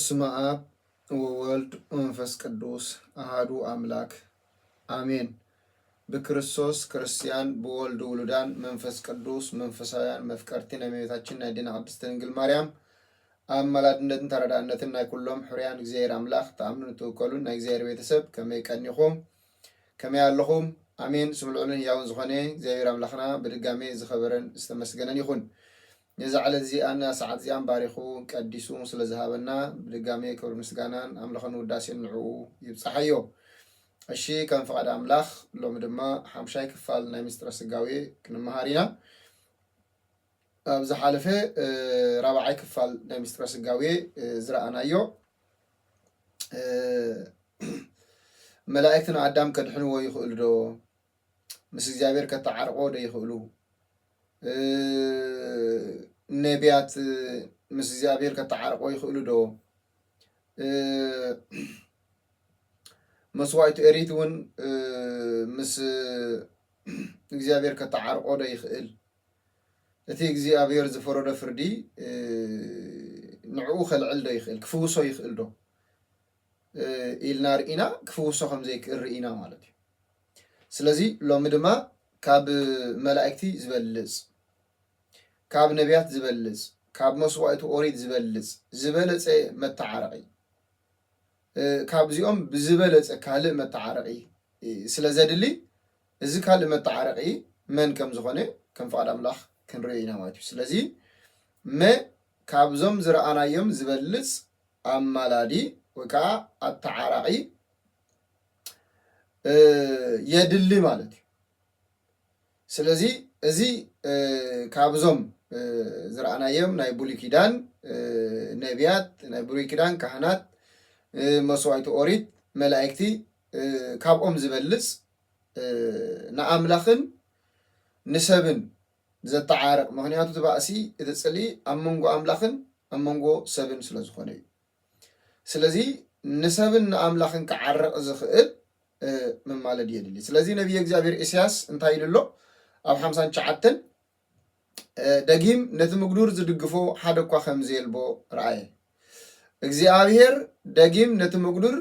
በስመ አብ ወወልድ ወመንፈስ ቅዱስ አሃዱ አምላክ አሜን። በክርስቶስ ክርስቲያን በወልድ ውሉዳን መንፈስ ቅዱስ መንፈሳውያን መፍቀርቲ ነመቤታችን ናይድና ቅድስት ድንግል ማርያም አማላድነትን ተረዳነትን ናይ ኩሎም ሕርያን እግዚአብሔር አምላክ ተአምኑ ተወከሉን ናይ እግዚአብሔር ቤተሰብ ከመይ ቀኒኹም ከመይ ኣለኹም አሜን። ስምልዑልን ያውን ዝኾነ እግዚአብሔር አምላክና በድጋሜ ዝኸበረን ዝተመስገነን ይኹን። የዛዕለ ዚአና ሰዓት ዚአን ባሪኹ ቀዲሱ ስለዝሃበና በድጋሜ ክብር ምስጋናን አምልኾን ውዳሴን ንዑ ይብጻሕዮ። እሺ ከም ፈቃድ አምላክ ሎሚ ድማ ሓምሻይ ክፋል ናይ ምስጢረ ስጋዌ ክንመሃር ኢና። ኣብ ዝሓለፈ ራብዓይ ክፋል ናይ ምስጢረ ስጋዌ ዝረኣናዮ መላእክትን አዳም ከድሕንዎ ይኽእሉ ዶ? ምስ እግዚአብሔር ከተዓርቆ ዶ ይኽእሉ? ነቢያት ምስ እግዚአብሔር ከተዓርቆ ይኽእሉ ዶ? መስዋዕቱ ኤሪት እውን ምስ እግዚአብሔር ከተዓርቆ ዶ ይኽእል? እቲ እግዚአብሔር ዝፈረዶ ፍርዲ ንዕኡ ከልዕል ዶ ይኽእል? ክፍውሶ ይኽእል ዶ ኢልና ርኢና ክፍውሶ ከምዘይክእል ርኢና ማለት እዩ። ስለዚ ሎሚ ድማ ካብ መላእክቲ ዝበልፅ ካብ ነቢያት ዝበልፅ ካብ መስዋዕቱ ኦሪት ዝበለፀ መተዓረቂ ካብዚኦም ብዝበለፀ ካልእ መተዓረቂ ስለ ዘድሊ እዚ ካልእ መተዓረቂ መን ከም ዝኾነ ከም ፈቃድ አምላክ ክንሪኦ ኢና ማለት እዩ። ስለዚ ካብዞም ዝረአናዮም ዝበልፅ አማላዲ ወይ ከዓ አተዓራቂ የድሊ ማለት እዩ። ስለዚ እዚ ካብዞም ዝረአናዮም ናይ ብሉይ ኪዳን ነቢያት ናይ ብሉይ ኪዳን ካህናት መስዋዕቱ ኦሪት መላእክቲ ካብኦም ዝበልፅ ንኣምላኽን ንሰብን ዘተዓርቕ ምክንያቱ ትባእሲ እቲ ፅልኢ ኣብ መንጎ ኣምላኽን ኣብ መንጎ ሰብን ስለ ዝኾነ እዩ። ስለዚ ንሰብን ንኣምላኽን ክዓርቕ ዝኽእል መማለድ የድሊ። ስለዚ ነቢይ እግዚአብሔር ኢሳያስ እንታይ ኢሉ ኣሎ ኣብ 59 ደጊም ነቲ ምግዱር ዝድግፎ ሓደ እኳ ከም ዘየልቦ ረአየ። እግዚአብሔር ደጊም ነቲ ምግዱር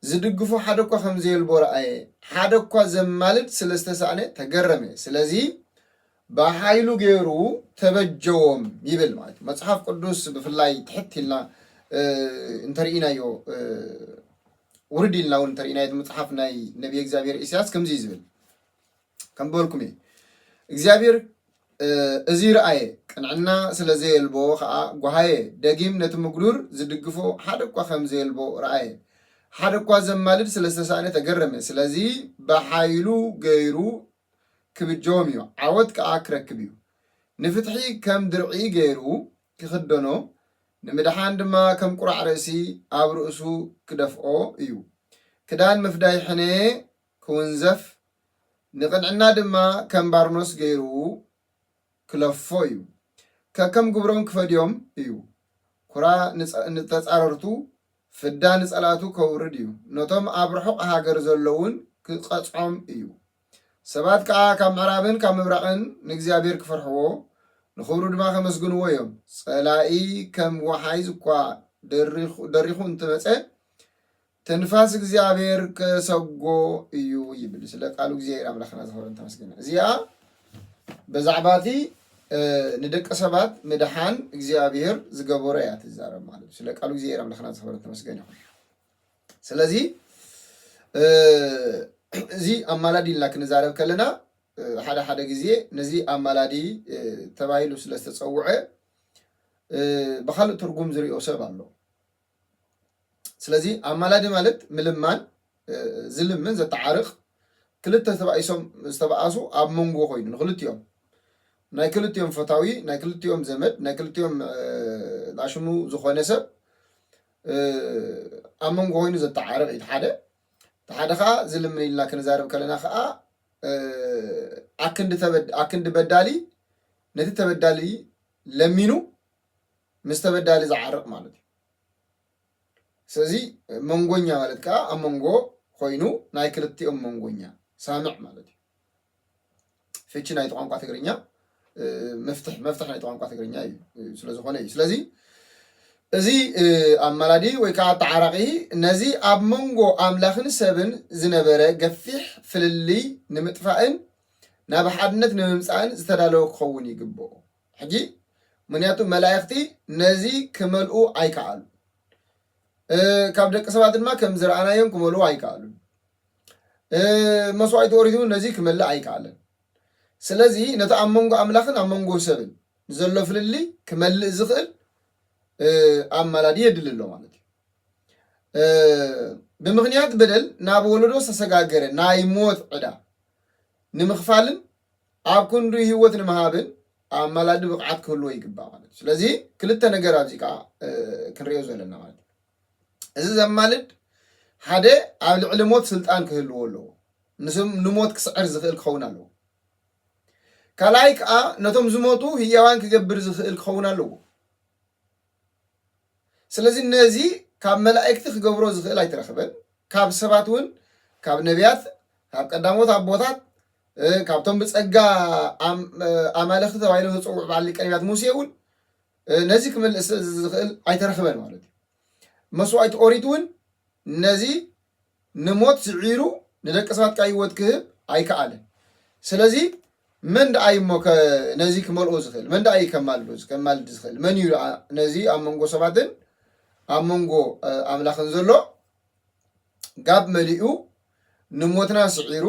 ዝድግፎ ሓደ እኳ ከም ዘየልቦ ረአየ። ሓደ እኳ ዘማልድ ስለ ዝተሳእነ ተገረመ። ስለዚ ብሓይሉ ገይሩ ተበጀዎም ይብል ማለት እዩ። መጽሓፍ ቅዱስ ብፍላይ ትሕት ኢልና እንተርኢናዮ ውርድ ኢልና እውን እንተርኢናዮ መጽሓፍ ናይ ነቢይ እግዚአብሔር ኢሳያስ ከምዚ ዝብል ከም በልኩም እየ እግዚአብሔር እዚ ረአየ ቅንዕና ስለ ዘየልቦ ከዓ ጓሃየ ደጊም ነቲ ምግዱር ዝድግፎ ሓደ እኳ ከም ዘየልቦ ረአየ። ሓደ እኳ ዘማልድ ስለ ዝተሳእነ ተገረመ። ስለዚ ብሓይሉ ገይሩ ክብጀዎም እዩ፣ ዓወት ከዓ ክረክብ እዩ። ንፍትሒ ከም ድርዒ ገይሩ ክኽደኖ ንምድሓን ድማ ከም ቁራዕ ርእሲ ኣብ ርእሱ ክደፍኦ እዩ። ክዳን ምፍዳይ ሕነ ክውንዘፍ ንቅንዕና ድማ ከም ባርኖስ ገይሩ ክለፎ እዩ። ከከም ግብሮም ክፈድዮም እዩ። ኩራ ንተፃረርቱ ፍዳ ንጸላቱ ከውርድ እዩ። ነቶም ኣብ ርሑቕ ሃገር ዘለውን ክቐጽዖም እዩ። ሰባት ከዓ ካብ ምዕራብን ካብ ምብራቕን ንእግዚአብሔር ክፈርሕዎ ንኽብሩ ድማ ከመስግንዎ እዮም። ጸላኢ ከም ወሓይዝ እኳ ደሪኹ እንትመፀ ትንፋስ እግዚአብሔር ከሰጎ እዩ ይብል። ስለ ቃሉ እግዚአብሔር አምላክና ዝኸበረን ተመስገነ። እዚኣ በዛዕባቲ ንደቂ ሰባት ምድሓን እግዚአብሔር ዝገበሮ እያ ትዛረብ ማለት እዩ። ስለ ቃሉ እግዚአብሔር አምላክና ዝኸበረን ተመስገነ ይኹን። ስለዚ እዚ ኣማላዲ ኢልና ክንዛረብ ከለና ሓደ ሓደ ግዜ ነዚ ኣማላዲ ተባሂሉ ስለ ዝተፀውዐ ብካልእ ትርጉም ዝሪኦ ሰብ ኣሎ። ስለዚ ኣማላዲ ማለት ምልማን ዝልምን ዘተዓርቕ ክልተ ተባኢሶም ዝተባኣሱ ኣብ መንጎ ኮይኑ ንክልቲኦም ናይ ክልቲኦም ፈታዊ ናይ ክልቲኦም ዘመድ ናይ ክልቲኦም ላሽሙ ዝኾነ ሰብ ኣብ መንጎ ኮይኑ ዘተዓርቕ እቲ ሓደ ከዓ ዝልምን ኢልና ክንዛረብ ከለና ከዓ ኣክንዲ በዳሊ ነቲ ተበዳሊ ለሚኑ ምስ ተበዳሊ ዝዓርቕ ማለት እዩ። ስለዚ መንጎኛ ማለት ከዓ ኣብ መንጎ ኮይኑ ናይ ክልቲኦም መንጎኛ ሳምዕ ማለት እዩ። ፍቺ ናይቲ ቋንቋ ትግርኛ መፍትሕ ናይቲ ቋንቋ ትግርኛ እዩ ስለዝኾነ እዩ። ስለዚ እዚ ኣማላዲ ወይ ከዓ ተዓራቂ ነዚ ኣብ መንጎ ኣምላኽን ሰብን ዝነበረ ገፊሕ ፍልሊ ንምጥፋእን ናብ ሓድነት ንምምፃእን ዝተዳለወ ክኸውን ይግብኦ። ሕጂ ምክንያቱ መላእክቲ ነዚ ክመልኡ ኣይከኣሉ ካብ ደቂ ሰባት ድማ ከም ዝረኣናዮም ክመልኡ ኣይከኣሉ መስዋዕቲ ኦሪት ነዚ ክመልእ ኣይከኣለን። ስለዚ ነቲ ኣብ መንጎ ኣምላኽን ኣብ መንጎ ሰብን ዘሎ ፍልሊ ክመልእ ዝኽእል ኣማላዲ የድል ኣሎ ማለት እዩ። ብምክንያት በደል ናብ ወለዶ ዝተሰጋገረ ናይ ሞት ዕዳ ንምኽፋልን ኣብ ክንዱ ህይወት ንምሃብን ኣማላዲ ብቕዓት ክህልዎ ይግባእ ማለት እዩ። ስለዚ ክልተ ነገር ኣብዚ ከዓ ክንሪኦ ዘለና ማለት እዩ። እዚ ዘማልድ ሓደ ኣብ ልዕሊ ሞት ስልጣን ክህልዎ ኣለዎ፣ ንሞት ክስዕር ዝኽእል ክኸውን ኣለዎ። ካልኣይ ከዓ ነቶም ዝሞቱ ህያዋን ክገብር ዝኽእል ክኸውን ኣለዎ። ስለዚ ነዚ ካብ መላእክቲ ክገብሮ ዝኽእል ኣይትረኽበን። ካብ ሰባት እውን ካብ ነቢያት ካብ ቀዳሞት ኣቦታት ካብቶም ብፀጋ ኣማልኽቲ ተባሂሎም ዝፅውዑ በዓል ሊቀ ነቢያት ሙሴ እውን ነዚ ክመልእ ዝኽእል ኣይተረኽበን ማለት እዩ። መስዋዕቲ ኦሪት እውን ነዚ ንሞት ስዒሩ ንደቂ ሰባት ካ ህይወት ክህብ ኣይከኣለን። ስለዚ መን ደኣይ እሞ ነዚ ክመልኦ ዝኽእል መን ደኣይ ከማልድ ዝኽእል መን እዩ ነዚ ኣብ መንጎ ሰባትን ኣብ መንጎ ኣምላኽን ዘሎ ጋብ መሊኡ ንሞትና ስዒሩ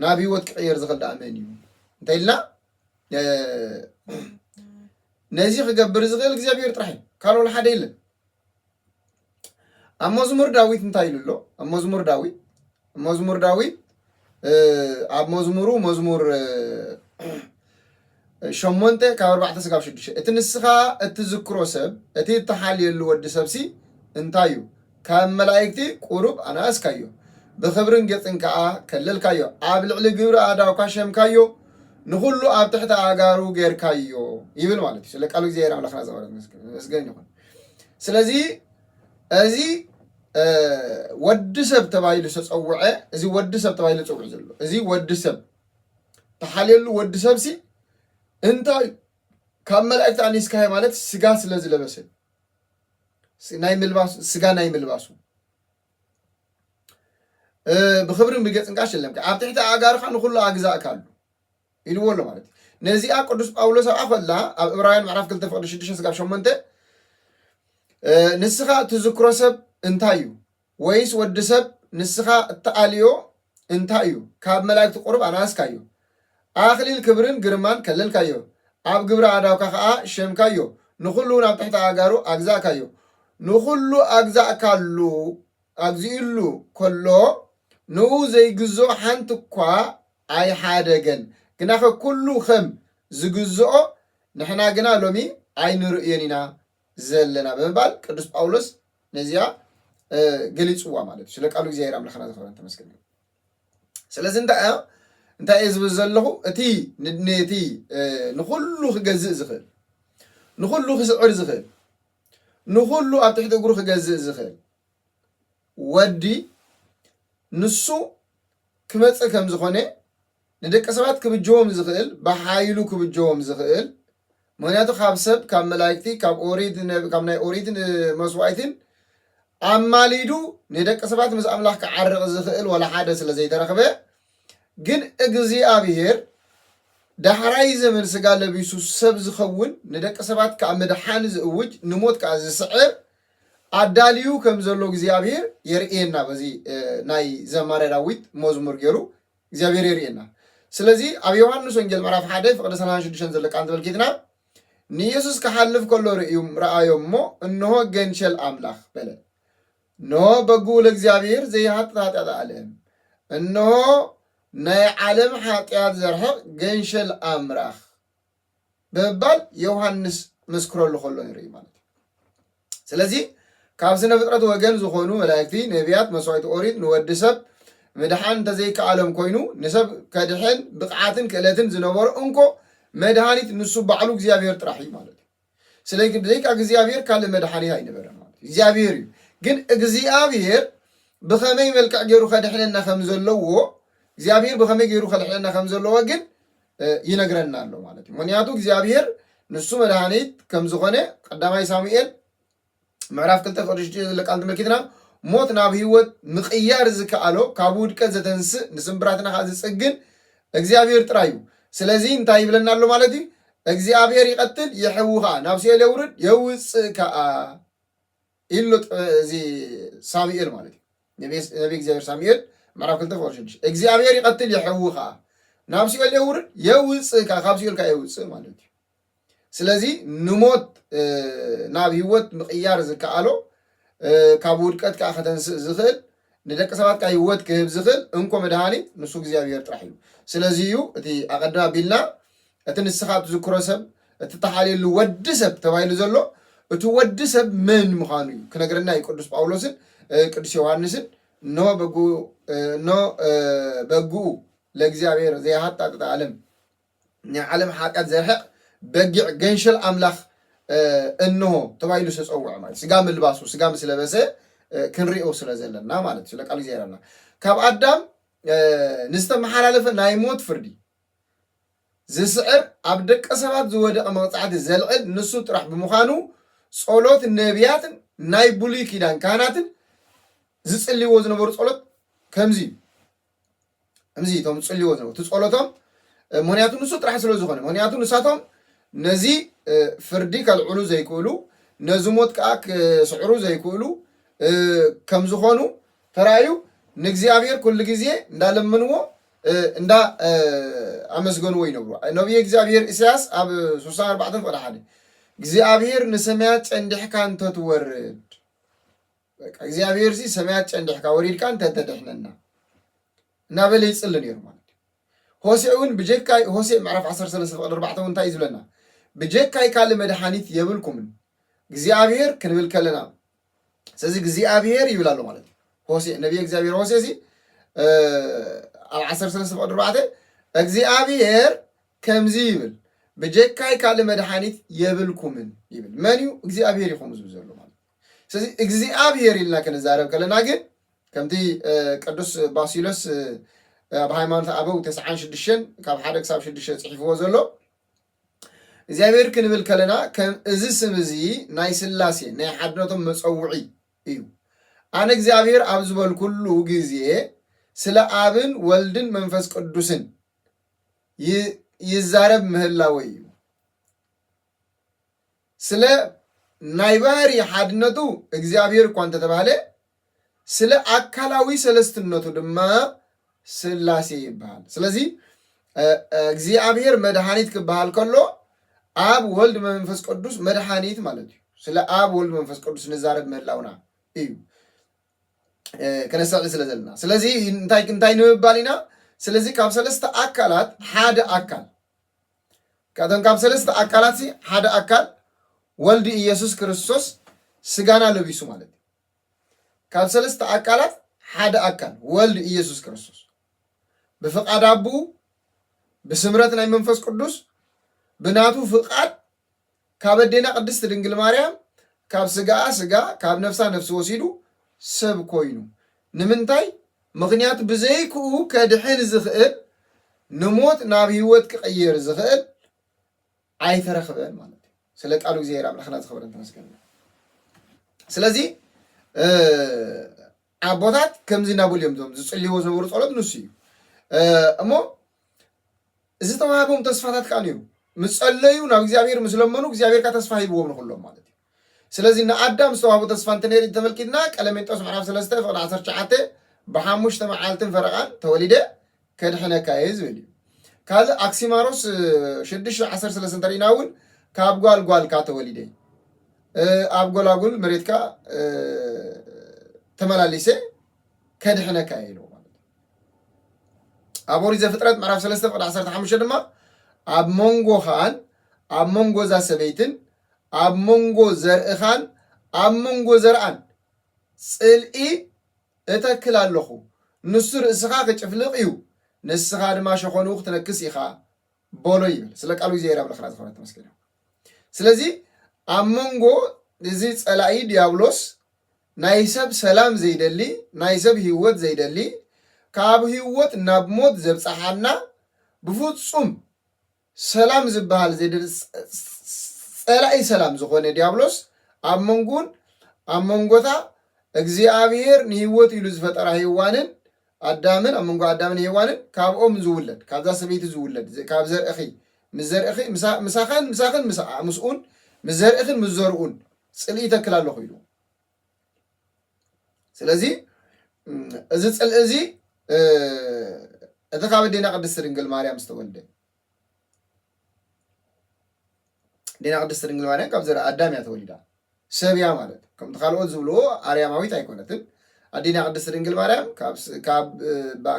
ናብ ህይወት ክቅየር ዝኽእል ደኣ መን እዩ እንታይ ኢልና ነዚ ክገብር ዝኽእል እግዚኣብሔር ጥራሕ እዩ፣ ካልእ ሓደ የለን። ኣብ መዝሙር ዳዊት እንታይ ኢሉ ኣሎ? ኣብ መዝሙር ዳዊት ኣብ መዝሙሩ መዝሙር 8:4-6 እቲ ንስኻ እትዝክሮ ሰብ እቲ እተሓልየሉ ወዲ ሰብሲ እንታይ እዩ? ካብ መላእክቲ ቁሩብ ኣናእስካዮ ብክብርን ገፅን ከዓ ከለልካዮ ኣብ ልዕሊ ግብሪ ኣእዳውካ ሸምካዮ ንኩሉ ኣብ ትሕቲ ኣጋሩ ጌርካዮ ይብል ማለት እዩ። ስለ ቃሉ እግዚኣብሔር ኣምላኽና መስገን ይኹን። ስለዚ እዚ ወዲ ሰብ ተባሂሉ ዝተፀውዐ እዚ ወዲ ሰብ ተባሂሉ ዝፀውዕ ዘሎ እዚ ወዲ ሰብ ተሓልየሉ ወዲ ሰብሲ እንታይ ካብ መላእክቲ ኣኒስካዮ ማለት ስጋ ስለ ዝለበሰ ስጋ ናይ ምልባሱ ብክብርን ብገፅን ከዓ ሸለምካ ኣብ ትሕቲ ኣጋርካ ንኩሉ ኣግዛእካሉ ኢልዎ ኣሎ ማለት እዩ። ነዚኣ ቅዱስ ጳውሎስ ኣብኣ ከላ ኣብ ዕብራውያን ምዕራፍ 2:6-8 ንስኻ እትዝክሮ ሰብ እንታይ እዩ? ወይስ ወዲ ሰብ ንስኻ እተኣልዮ እንታይ እዩ? ካብ መላእክቲ ቁሩብ ኣናእስካዮ ኣኽሊል ክብርን ግርማን ከለልካዮ ኣብ ግብሪ ኣእዳውካ ከዓ ሸምካዮ ንኩሉ ናብ ትሕቲ ኣጋሩ ኣግዛእካዮ ንኩሉ ኣግዛእካሉ ኣግዚኡሉ ከሎ ንኡ ዘይግዝኦ ሓንቲ እኳ ኣይሓደገን ግናኸ ኩሉ ከም ዝግዝኦ ንሕና ግና ሎሚ ኣይንርእዮን ኢና ዘለና ብምባል ቅዱስ ጳውሎስ ነዚኣ ገሊፅዋ ማለት እዩ። ስለ ቃሉ እግዚኣብሔር ኣምላኽና ዝኽበረን ተመስገን። ስለዚ እንታይ እየ ዝብል ዘለኹ እቲ ንኩሉ ክገዝእ ዝኽእል ንኩሉ ክስዕር ዝኽእል ንኩሉ ኣብ ትሕቲ እግሩ ክገዝእ ዝኽእል ወዲ ንሱ ክመፅእ ከም ዝኾነ ንደቂ ሰባት ክብጅቦም ዝኽእል ብሓይሉ ክብጅቦም ዝኽእል ምክንያቱ ካብ ሰብ ካብ መላእክቲ ካብ ናይ ኦሪትን መስዋዕትን ኣማሊዱ ንደቂ ሰባት ምስ ኣምላኽ ክዓርቕ ዝኽእል ወላ ሓደ ስለ ዘይተረኽበ ግን እግዚኣብሔር ዳሕራይ ዘመን ስጋ ለቢሱ ሰብ ዝኸውን ንደቂ ሰባት ከዓ መድሓኒ ዝእውጅ ንሞት ከዓ ዝስዕር ኣዳልዩ ከም ዘሎ እግዚኣብሔር የርእየና። በዚ ናይ ዘማረ ዳዊት መዝሙር ገይሩ እግዚኣብሔር የርእየና። ስለዚ ኣብ ዮሃንስ ወንጌል ምዕራፍ 1:36 ዘሎ ቃል ተመልኪትና ንኢየሱስ ክሓልፍ ከሎ ረኣዮ እሞ እንሆ ገንሸል ኣምላኽ በለ እንሆ በጉ ለእግዚኣብሔር ዘይሃጥ ኃጢአት ዓለም እንሆ ናይ ዓለም ኃጢአት ዘርሕቕ ገንሸል ኣምራኽ በባል ዮሃንስ መስክረሉ ከሎ ንርኢ ማለት እዩ። ስለዚ ካብ ስነ ፍጥረት ወገን ዝኾኑ መላእክቲ ነቢያት መስዋዕቲ ኦሪት ንወዲ ሰብ መድሓን እንተዘይከኣሎም ኮይኑ ንሰብ ከድሕን ብቕዓትን ክእለትን ዝነበሩ እንኮ መድሃኒት ንሱ ባዕሉ እግዚኣብሔር ጥራሕ እዩ ማለት እዩ። ስለዚ ብዘይካ እግዚኣብሔር ካልእ መድሓኒት ኣይነበረን ማለት እዩ። እግዚኣብሔር እዩ ግን እግዚኣብሔር ብኸመይ መልክዕ ገይሩ ከድሕነና ከም ዘለዎ እግዚኣብሔር ብኸመይ ገይሩ ከድሕነና ከም ዘለዎ ግን ይነግረና ኣሎ ማለት እዩ። ምክንያቱ እግዚኣብሔር ንሱ መድሃኒት ከም ዝኾነ ቀዳማይ ሳሙኤል ምዕራፍ 2 ቁጥር 6 ለቃል ተመልኪትና ሞት ናብ ህይወት ምቅያር ዝከኣሎ ካብ ውድቀት ዘተንስእ ንስምብራትና ካ ዝጽግን እግዚአብሔር ጥራዩ ስለዚህ እንታይ ይብለና ኣሎ ማለት እዩ እግዚአብሔር ይቀትል ይሕውኻ ናብ ሲኦል የውርድ የውፅእ ከኣ ኢሉ እዚ ሳሙኤል ማለት እዩ ነቢ እግዚአብሔር ሳሙኤል ምዕራፍ 2 ቁጥር 6 እግዚአብሔር ይቀትል ይሕውኻ ናብ ሲኦል የውርድ የውፅእ ከኣ ካብ ሲኦል ከ የውፅእ ማለት እዩ ስለዚህ ንሞት ናብ ህይወት ምቅያር ዝከኣሎ ካብ ውድቀት ከኣ ከተንስእ ዝኽእል ንደቂ ሰባት ከ ህይወት ክህብ ዝኽእል እንኮ መድሃኒት ንሱ እግዚአብሔር ጥራሕ እዩ ስለዚህ እዩ እቲ ኣቀድማ ቢልና እቲ ንስኻ ትዝክሮ ሰብ እቲ ተሓልየሉ ወዲ ሰብ ተባሂሉ ዘሎ እቲ ወዲ ሰብ ምን ምዃኑ እዩ ክነግረና እዩ ቅዱስ ጳውሎስን ቅዱስ ዮሐንስን በግኡ ለእግዚአብሔር ዘይሃጣጥጥ ዓለም ንዓለም ሓጢአት ዘርሕቕ በጊዕ ገንሸል ኣምላኽ እንሆ ተባሂሉ ዝተፀውዐ ማለት ስጋ ምልባሱ ስጋ ምስለበሰ ክንሪኦ ስለ ዘለና ማለት ስለ ቃል እግዚአብሔርና ካብ ኣዳም ንዝተመሓላለፈ ናይ ሞት ፍርዲ ዝስዕር ኣብ ደቀ ሰባት ዝወደቐ መቕፃዕቲ ዘልዕል ንሱ ጥራሕ ብምዃኑ ጸሎት ነቢያትን ናይ ብሉይ ኪዳን ካህናትን ዝጽልይዎ ዝነበሩ ጸሎት ከምዚ እቶም ዝጽልይዎ ዝነበሩ እቲ ጸሎቶም ምክንያቱ ንሱ ጥራሕ ስለ ዝኾነ ምክንያቱ ንሳቶም ነዚ ፍርዲ ከልዕሉ ዘይክእሉ ነዚ ሞት ከዓ ክስዕሩ ዘይክእሉ ከም ዝኾኑ ተራእዩ ንእግዚአብሔር ኩሉ ግዜ እንዳለመንዎ እንዳ ኣመስገንዎ ይነብሩ ነቢይ እግዚአብሔር ኢሳያስ ኣብ 64 ቁጥር 1 እግዚአብሔር ንሰማያት ጨንዲሕካ እንተ ትወርድ በቃ እግዚአብሔር ሲ ሰማያት ጨንዲሕካ ወሪድካ እንተ ተድሕነና እናበለ ይጽልይ ነይሩ ማለት ሆሴዕን ብጀካይ ሆሴዕ ምዕራፍ 13 ቁጥር 4 እንታይ ዝብለና ብጀካይ ካል መድኃኒት የብልኩምን እግዚአብሔር ክንብል ከለና ስለዚህ እግዚአብሔር ይብላሉ ማለት ሆሴዕ ነቢይ እግዚአብሔር ሆሴዕ ሲ ኣብ 13 ቁጥር 4 እግዚአብሔር ከምዚ ይብል ብጀካይ ካል መድኃኒት የብልኩምን ይብል መን እዩ እግዚአብሔር ይኹም ዝብል ዘሎ ማለት ስለዚህ እግዚአብሔር ኢልና ክንዛረብ ከለና ግን ከምቲ ቅዱስ ባሲሎስ ኣብ ሃይማኖት ኣበው 96 ካብ 1 ክሳብ 6 ጽሒፍዎ ዘሎ እግዚአብሔር ክንብል ከለና ከም እዚ ስም እዚ ናይ ስላሴ ናይ ሓድነቶም መፀውዒ እዩ ኣነ እግዚአብሔር ኣብ ዝበል ኩሉ ግዜ ስለ አብን ወልድን መንፈስ ቅዱስን ይዛረብ ምህላው እዩ ስለ ናይ ባህሪ ሓድነቱ እግዚአብሔር እኳ እንተተባለ ስለ አካላዊ ሰለስትነቱ ድማ ስላሴ ይባሃል ስለዚህ እግዚአብሔር መድኃኒት ክባሃል ከሎ አብ ወልድ መንፈስ ቅዱስ መድኃኒት ማለት እዩ ስለ አብ ወልድ መንፈስ ቅዱስ ንዛረብ ምህላውና እዩ ከነሰዕ ስለ ዘለና ስለዚህ እንታይ ንባሊና ስለዚህ ካብ ሰለስተ አካላት ሓደ አካል ካብ ሰለስተ አካላት ሓደ አካል ወልድ ኢየሱስ ክርስቶስ ስጋና ለቢሱ ማለት ካብ ሰለስተ አካላት ሓደ አካል ወልድ ኢየሱስ ክርስቶስ በፍቃድ አቡ በስምረት ናይ መንፈስ ቅዱስ ብናቱ ፍቃድ ካብ ደና ቅድስት ድንግል ማርያም ካብ ስጋ ስጋ ካብ ነፍሳ ነፍስ ወሲዱ ሰብ ኮይኑ ንምንታይ ምክንያት ብዘይክኡ ከድሕን ዝኽእል ንሞት ናብ ህይወት ክቀየር ዝኽእል ኣይተረኽበን ማለት ስለ ቃሉ እግዚአብሔር አምላኽና ዝኽበረን ተመስገን ስለዚህ አቦታት ከምዚ ናብልዮም ዞም ዝጽልይዎ ዝነበሩ ጸሎት ንሱ እዩ እሞ እዚ ተዋሃቦም ተስፋታት ከዓ ነይሩ ምጸለዩ ናብ እግዚአብሔር ምስለመኑ እግዚአብሔር ካ ተስፋ ሂብዎም ንኹሎም ማለት እዩ ስለዚህ ንአዳም ዝተዋሃቦ ተስፋ እንተነይሩ ተመልኪትና ቀለሜንጦስ ምዕራፍ 3 ፍቅዲ 19 ብሓሙሽተ መዓልትን ፈረቓን ተወሊደ ከድሕነካ እየ ዝብል እዩ ካልእ አክሲማሮስ 6:13 ተሪእና እውን ካብ ጓልጓልካ ተወሊደ ኣብ ጎላጉል መሬትካ ተመላሊሰ ከድሕነካ እየ ኢሉ ማለት ኣብ ኦሪት ዘፍጥረት ምዕራፍ 3 ፍቅዲ 15 ድማ ኣብ መንጎኻን ኣብ መንጎ እዛ ሰበይትን ኣብ መንጎ ዘርእኻን ኣብ መንጎ ዘርአን ጽልኢ እተክል ኣለኹ ንሱ ርእስኻ ክጭፍልቕ እዩ ንስኻ ድማ ሸኾኑ ክትነክስ ኢኻ በሎ ይብል ስለ ቃሉ እግዚአብሔር አምላኽና ዝኽበረ ተመስገን ስለዚህ ኣብ መንጎ እዚ ጸላኢ ዲያብሎስ ናይ ሰብ ሰላም ዘይደሊ ናይ ሰብ ህይወት ዘይደሊ ካብ ህይወት ናብ ሞት ዘብጽሓና ብፍጹም ሰላም ዝበሃል ዘይደሊ ጸላኢ ሰላም ዝኾነ ዲያብሎስ ኣብ መንጎን أمونغوتا እግዚአብሔር ንህይወት ኢሉ ዝፈጠራ ሔዋንን አዳምን አመንጎ አዳምን ሔዋንን ካብኦም ዝውለድ ካብዛ ሰበይቲ ዝውለድ ካብ ዘርእኺ ምዘርእኺ ምሳኸን ምስኡን ምዘርእኽን ምዘርኡን ጽልኢ ተክል ኣለኹ ኢሉ ስለዚ እዚ ጽልኢ እዚ እቲ ካብ ዲና ቅድስት ድንግል ማርያም ዝተወልደ ዲና ቅድስት ድንግል ማርያም ካብ ዘርኢ አዳም እያ ተወሊዳ ሰብያ ማለት ከም ተኻልኦት ዝብልዎ አርያማዊት ኣይኮነትን አዲና ቅድስት ድንግል ማርያም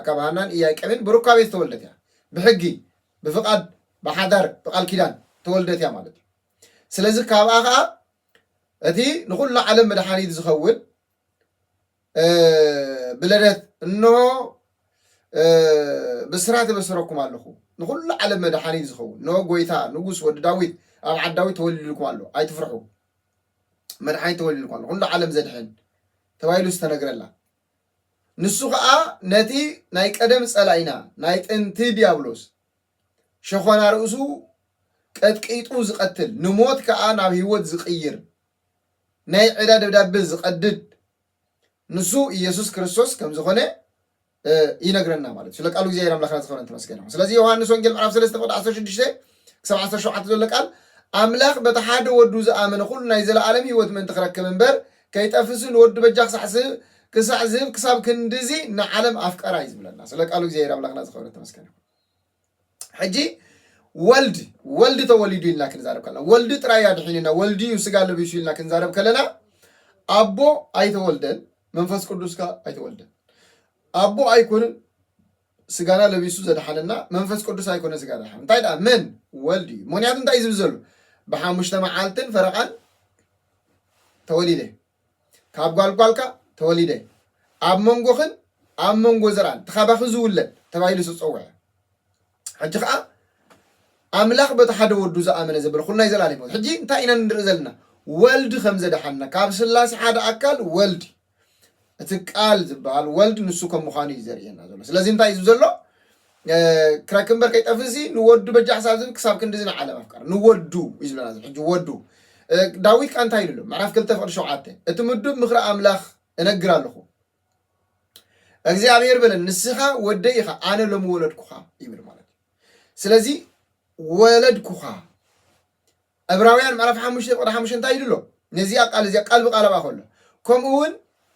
ካብ ሃናን ኢያቄምን ብሩካቤ ዝተወልደት እያ ብሕጊ ብፍቃድ ብሓዳር ብቃል ኪዳን ተወልደት እያ ማለት ስለዚ ካብኣ ከዓ እቲ ንኩሉ ዓለም መድሓኒት ዝኸውን ብለደት እንሆ ብስራት በስረኩም ኣለኹ ንኩሉ ዓለም መድሓኒት ዝኸውን እንሆ ጎይታ ንጉስ ወዲ ዳዊት ኣብ ዓዲ ዳዊት ተወሊድልኩም ኣሎ ኣይትፍርሑ መድሓኒት ተወሊድልኩም ኣሎ ኩሉ ዓለም ዘድሕን ተባይሉ ዝተነግረላ ንሱ ከዓ ነቲ ናይ ቀደም ጸላኢና ናይ ጥንቲ ዲያብሎስ ሸኾና ርእሱ ቀጥቂጡ ዝቀትል ንሞት ከዓ ናብ ህይወት ዝቅይር ናይ ዕዳ ደብዳቤ ዝቀድድ ንሱ ኢየሱስ ክርስቶስ ከም ዝኾነ ይነግረና ማለት ስለ ቃሉ እግዚአብሔር አምላክና ዝኸበረ ተመስገነ ስለዚ ዮሐንስ ወንጌል ምዕራፍ 3 ቁጥር 16 ክሳብ 17 ዘሎ ቃል አምላክ በተሓደ ወዱ ዝኣመነ ኩሉ ናይ ዘለዓለም ህይወት ምን ትኽረክብ እምበር ከይጠፍስን ወዱ በጃ ክሳዕ ዝህብ ክሳብ ክንድዚ ንዓለም ኣፍቀራ እዩ ዝብለና ስለ ቃሉ እግዚአብሔር አምላክና ዝኸበረ ተመስገነ ሕጂ ወልድ ተወሊዱ ኢልና ክንዛረብ ከለና ወልዲ ጥራይ ኣድሒንና ወልዲ ስጋ ለቢሱ ኢልና ክንዛረብ ከለና ኣቦ ኣይተወልደን መንፈስ ቅዱስ ካ ኣይተወልደን ኣቦ ኣይኮንን ስጋና ለቢሱ ዘድሓነና መንፈስ ቅዱስ ኣይኮነ ስጋ ዘድሓነ እንታይ ዳ ምን ወልዲ ምክንያቱ እንታይ ዝብል ዘሎ ብሓሙሽተ መዓልትን ፈረቓን ተወሊደ ካብ ጓልጓልካ ተወሊደ ኣብ መንጎኽን ኣብ መንጎ ዘርአን ተኻባኺ ዝውለድ ተባሂሉ ዝፅውዕ ሕጂ ከዓ ኣምላኽ በቲ ሓደ ወዱ ዝኣመነ ዘበለ ኩሉ ናይ ዘላለም ሕጂ እንታይ ኢና ንርኢ ዘለና ወልዲ ከም ዘድሓንና ካብ ስላሴ ሓደ ኣካል ወልዲ እቲ ቃል ዝበሃል ወልዲ ንሱ ከም ምዃኑ እዩ ዘርእየና ዘሎ ስለዚ እንታይ እዩ ዘሎ ክረክብ እምበር ከይጠፍሲ ንወዱ በጃሕ ሳብ ዝብል ክሳብ ክንድዚ ንዓለም ኣፍቃር ንወዱ እዩ ዝብለና ሕጂ ወዱ ዳዊት ቃ እንታይ ኢሉ ኣሎ ምዕራፍ 2:7 እቲ ምዱብ ምክሪ ኣምላኽ እነግር ኣለኹ እግዚአብሔር በለ ንስኻ ወደይ ኢኻ ኣነ ሎሚ ወለድኩኻ ይብል ማለት ስለዚ ወለድኩኻ ዕብራውያን ምዕራፍ 5:5 እንታይ ኢሉ ኣሎ ነዚኣ ቃል እዚኣ ቃል ብቃል ኣብኣ ከሎ ከምኡ እውን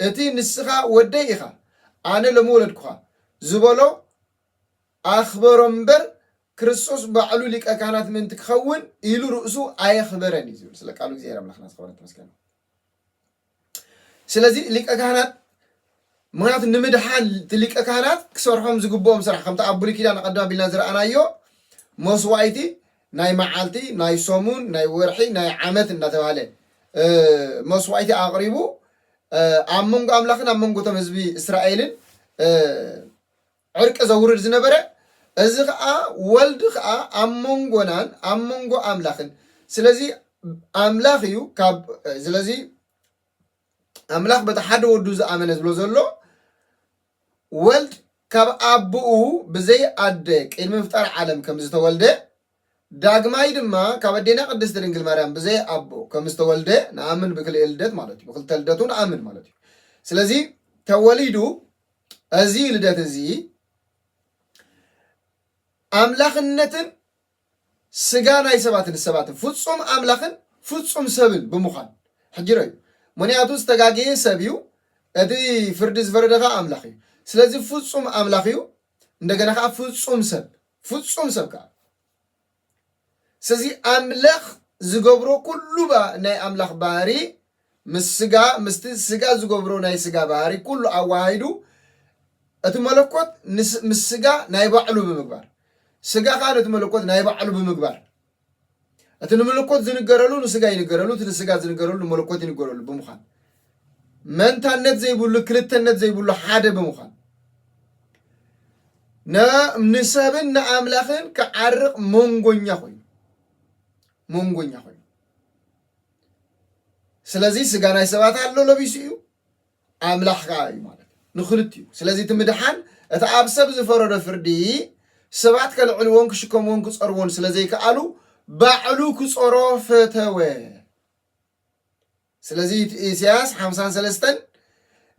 እቲ ንስኻ ወደይ ኢኻ ኣነ ሎሚ ወለድኩኻ ዝበሎ ኣኽበሮ እምበር ክርስቶስ ባዕሉ ሊቀ ካህናት ምንቲ ክኸውን ኢሉ ርእሱ ኣየኽበረን እዩ ዝብል ስለ ቃሉ እግዚአብሔር አምላክና ዝኸበረ ተመስገነ ስለዚ ሊቀ ካህናት ምክንያቱ ንምድሓን ሊቀ ካህናት ክሰርሖም ዝግብኦም ስራሕ ከምቲ ኣብ ብሉይ ኪዳን ቀዳም ኣቢልና ዝረኣናዮ መስዋእቲ ናይ መዓልቲ ናይ ሰሙን ናይ ወርሒ ናይ ዓመት እናተባሃለ መስዋእቲ ኣቕሪቡ ኣብ መንጎ ኣምላኽን ኣብ መንጎ እቶም ህዝቢ እስራኤልን ዕርቂ ዘውርድ ዝነበረ እዚ ከዓ ወልዲ ከዓ ኣብ መንጎናን ኣብ መንጎ ኣምላኽን ስለዚ ኣምላኽ እዩ ካብ ስለዚ ኣምላኽ በቲ ሓደ ወዱ ዝኣመነ ዝብሎ ዘሎ ወልድ ካብ ኣቦኡ ብዘይ ኣደ ቅድሚ ምፍጣር ዓለም ከም ዝተወልደ ዳግማይ ድማ ካብ ኣዴና ቅድስት ድንግል ማርያም ብዘይ ኣቦ ከም ዝተወልደ ንኣምን ብክልኤ ልደት ማለት እዩ ብክልተ ልደቱ ንኣምን ማለት እዩ ስለዚ ተወሊዱ እዚ ልደት እዚ ኣምላኽነትን ስጋ ናይ ሰባትን ፍጹም ኣምላኽን ፍጹም ሰብን ብምዃን ሕጂ ረዩ ምክንያቱ ዝተጋገየ ሰብ እዩ እቲ ፍርዲ ዝፈረደኻ ኣምላኽ እዩ ስለዚ ፍጹም ኣምላኽ እዩ እንደገና ከዓ ፍጹም ሰብ ከዓ ስለዚ ኣምላኽ ዝገብሮ ኩሉ ናይ ኣምላኽ ባህሪ ምስቲ ስጋ ዝገብሮ ናይ ስጋ ባህሪ ኩሉ ኣዋሃይዱ እቲ መለኮት ምስ ስጋ ናይ ባዕሉ ብምግባር ስጋ ከዓ ነቲ መለኮት ናይ ባዕሉ ብምግባር እቲ ንመለኮት ዝንገረሉ ንስጋ ይንገረሉ እቲ ንስጋ ዝንገረሉ ንመለኮት ይንገረሉ ብምዃን መንታነት ዘይብሉ ክልተነት ዘይብሉ ሓደ ብምዃን ንሰብን ንኣምላኽን ክዓርቕ መንጎኛ ኮይኑ ስለዚ ስጋ ናይ ሰባት ኣሎ ለቢሱ እዩ ኣምላኽ ከዓ እዩ ማለት ንክልቲኡ ስለዚ እቲ ምድሓን እቲ ኣብ ሰብ ዝፈረዶ ፍርዲ ሰባት ከልዕልዎን ክሽከምዎን ክፀርዎን ስለዘይከኣሉ ባዕሉ ክፀሮ ፈተወ ስለዚህ ኢሳያስ 53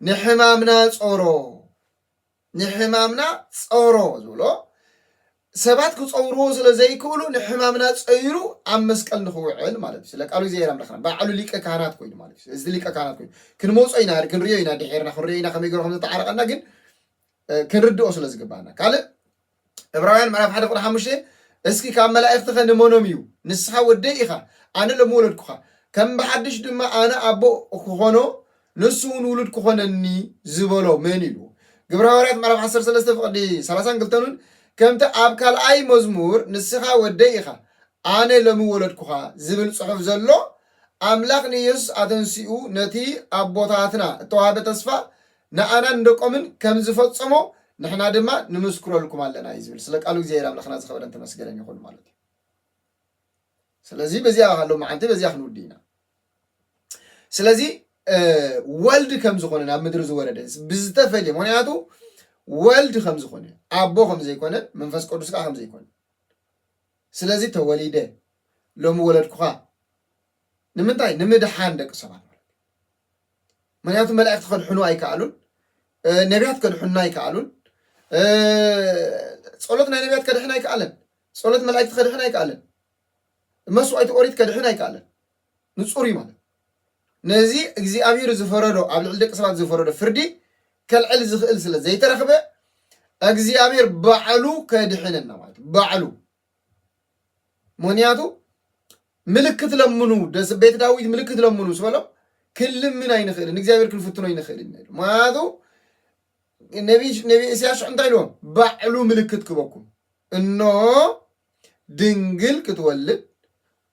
ንሕማምና ጾሮ ዝብሎ ሰባት ክፀውርዎ ስለ ዘይክእሉ ንሕማምና ፀይሩ ኣብ መስቀል ንኽውዕል ማለት እዩ። ስለ ቃሉ እግዚኣብሔር ኣምላኽና ባዕሉ ሊቀ ካህናት ኮይኑ ማለት እዩ። እዚ ሊቀ ካህናት ኮይኑ ክንመፆ ኢና ክንሪኦ ኢና ድሒርና ክንሪኦ ኢና ከመይ ገይሩ ከም ዝተዓረቐና ግን ክንርድኦ ስለ ዝግባአና። ካልእ ዕብራውያን ምዕራፍ 1:5 እስኪ ካብ መላእክቲ ኸ ንመኖም እዩ ንስኻ ወደይ ኢኻ ኣነ ሎሚ ወለድኩኻ ከም ብሓድሽ ድማ ኣነ ኣቦ ክኾኖ ንሱ እውን ውሉድ ክኾነኒ ዝበሎ መን ኢሉ ግብረ ሐዋርያት ምዕራፍ 13:32 ከምቲ ኣብ ካልኣይ መዝሙር ንስኻ ወደይ ኢኻ ኣነ ሎሚ ወለድኩኻ ዝብል ጽሑፍ ዘሎ ኣምላኽ ንኢየሱስ ኣተንሲኡ ነቲ ኣቦታትና እተዋህበ ተስፋ ንኣናን ንደቆምን ከም ዝፈጸሞ ንሕና ድማ ንምስክረልኩም ኣለና እዩ ዝብል። ስለ ቃሉ እግዚኣብሔር ኣምላኽና ዝኸበረን ተመስገን ይኹን ማለት እዩ። ስለዚ በዚያ ካሎ መዓንቲ በዚያ ክንውዲ ኢና። ስለዚ ወልድ ከም ዝኾነ ናብ ምድሪ ዝወረደ ብዝተፈልየ ምክንያቱ ወልድ ከም ዝኾነ ኣቦ ከም ዘይኮነ መንፈስ ቅዱስ ከዓ ከም ዘይኮነ ስለዚ ተወሊደ ሎሚ ወለድኩኻ ንምንታይ ንምድሓን ደቂ ሰባት ማለት ምክንያቱ መላእክቲ ከድሕኑ ኣይከኣሉን ነቢያት ከድሕኑና ኣይከኣሉን ጸሎት ናይ ነቢያት ከድሕን ኣይከኣለን ጸሎት መላእክቲ ከድሕን ኣይከኣለን መስዋዕቲ ኦሪት ከድሕን ኣይከኣለን ንጹር እዩ ማለት ነዚ እግዚኣብሔር ዝፈረዶ ኣብ ልዕሊ ደቂ ሰባት ዝፈረዶ ፍርዲ ከልዕል ዝኽእል ስለ ዘይተረኽበ እግዚኣብሔር ባዕሉ ከድሕነና ማለት ባዕሉ ምክንያቱ ምልክት ለምኑ ቤት ዳዊት ምልክት ለምኑ ስበሎ ክልምን ኣይንኽእልን እግዚኣብሔር ክንፍትኖ ይንኽእልን ምክንያቱ ነቢ ኢሳያስ እንታይ ኢልዎም ባዕሉ ምልክት ክበኩም እነሆ ድንግል ክትወልድ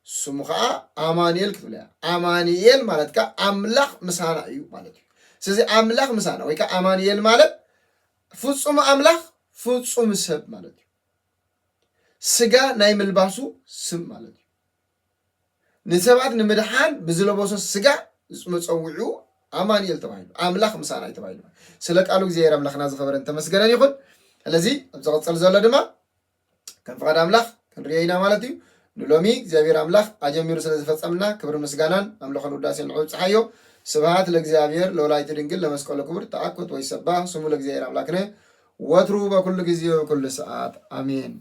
ስሙ ከዓ ኣማኑኤል ክትብላ ኣማኑኤል ማለት ከዓ ኣምላኽ ምሳና እዩ ማለት እዩ። ስለዚ ኣምላኽ ምሳና ወይ ከዓ ኣማኑኤል ማለት ፍጹም ኣምላኽ ፍጹም ሰብ ማለት እዩ። ስጋ ናይ ምልባሱ ስም ማለት እዩ። ንሰባት ንምድሓን ብዝለበሶ ስጋ መፀውዒኡ ኣማኑኤል ተባሂሉ ኣምላኽ ምሳና እዩ ተባሂሉ ስለ ቃሉ እግዚኣብሔር ኣምላኽና ዝኸበረን ተመስገነን ይኹን። ስለዚ ኣብ ዝቕፅል ዘሎ ድማ ከም ፍቓድ ኣምላኽ ክንሪኦ ኢና ማለት እዩ። ንሎሚ እግዚአብሔር አምላክ አጀሚሩ ስለዝፈጸምና ክብር ምስጋናን አምልኾን ውዳሴን ንዑ ፀሐዮ ስብሐት ለእግዚአብሔር ለወላዲቱ ድንግል ለመስቀሉ ክቡር ተአኩት ወይሰባ ስሙ ለእግዚአብሔር አምላክነ ወትሩ በኩሉ ጊዜ ወኩሉ ሰዓት አሜን።